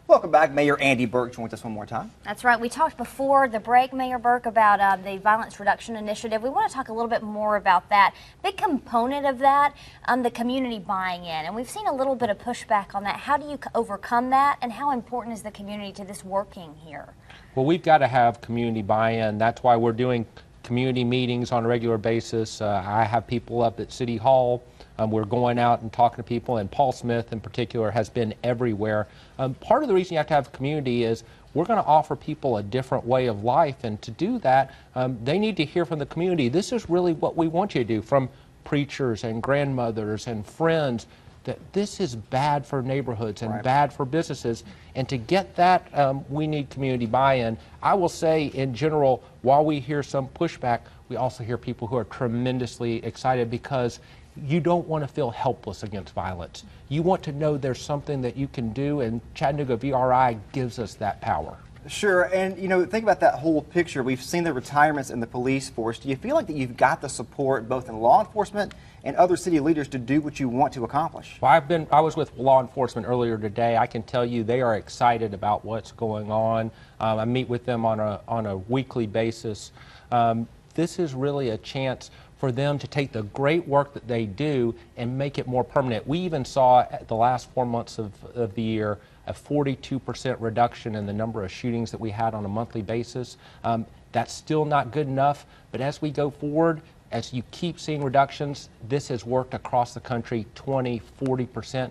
Welcome back. Mayor Andy Berke joins us one more time. That's right. We talked before the break, Mayor Berke, about the Violence Reduction Initiative. We want to talk a little bit more about that. Big component of that, the community buying in. And we've seen a little bit of pushback on that. How do you overcome that, and how important is the community to this working here? Well, we've got to have community buy-in. That's why we're doing community meetings on a regular basis. I have people up at City Hall. We're going out and talking to people, and Paul Smith in particular has been everywhere. Part of the reason you have to have community is we're going to offer people a different way of life, and to do that, they need to hear from the community. This is really what we want you to do, from preachers and grandmothers and friends, that this is bad for neighborhoods and bad for businesses. And to get that, we need community buy-in. I will say, in general, while we hear some pushback, we also hear people who are tremendously excited, because you don't want to feel helpless against violence. You want to know there's something that you can do, and Chattanooga VRI gives us that power. Sure, and think about that whole picture. We've seen the retirements in the police force. Do you feel like that you've got the support both in law enforcement and other city leaders to do what you want to accomplish? Well, I was with law enforcement earlier today. I can tell you they are excited about what's going on. I meet with them on a weekly basis. This is really a chance for them to take the great work that they do and make it more permanent. We even saw the last 4 months of the year a 42% reduction in the number of shootings that we had on a monthly basis. That's still not good enough, but as we go forward, as you keep seeing reductions, this has worked across the country 20, 40%.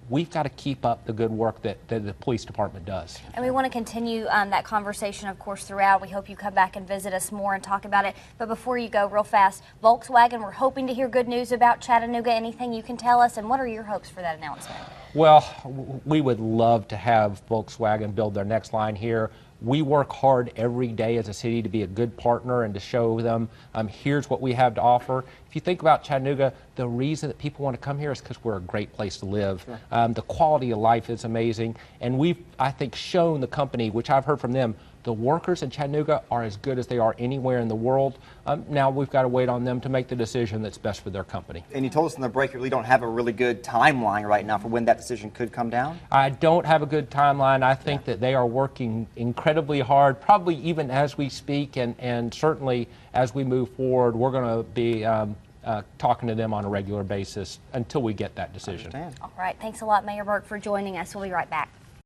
We've got to keep up the good work that the police department does. And we want to continue that conversation, of course, throughout. We hope you come back and visit us more and talk about it. But before you go, real fast, Volkswagen, we're hoping to hear good news about Chattanooga. Anything you can tell us, and what are your hopes for that announcement? Well, we would love to have Volkswagen build their next line here. We work hard every day as a city to be a good partner and to show them here's what we have to offer. If you think about Chattanooga, the reason that people want to come here is because we're a great place to live. Sure. The quality of life is amazing, and we've, I think, shown the company, which I've heard from them, the workers in Chattanooga are as good as they are anywhere in the world. Now we've got to wait on them to make the decision that's best for their company. And you told us in the break you really don't have a really good timeline right now for when that decision could come down? I don't have a good timeline. I think that they are working incredibly hard, probably even as we speak, and certainly as we move forward, we're going to be talking to them on a regular basis until we get that decision. All right. Thanks a lot, Mayor Berke, for joining us. We'll be right back.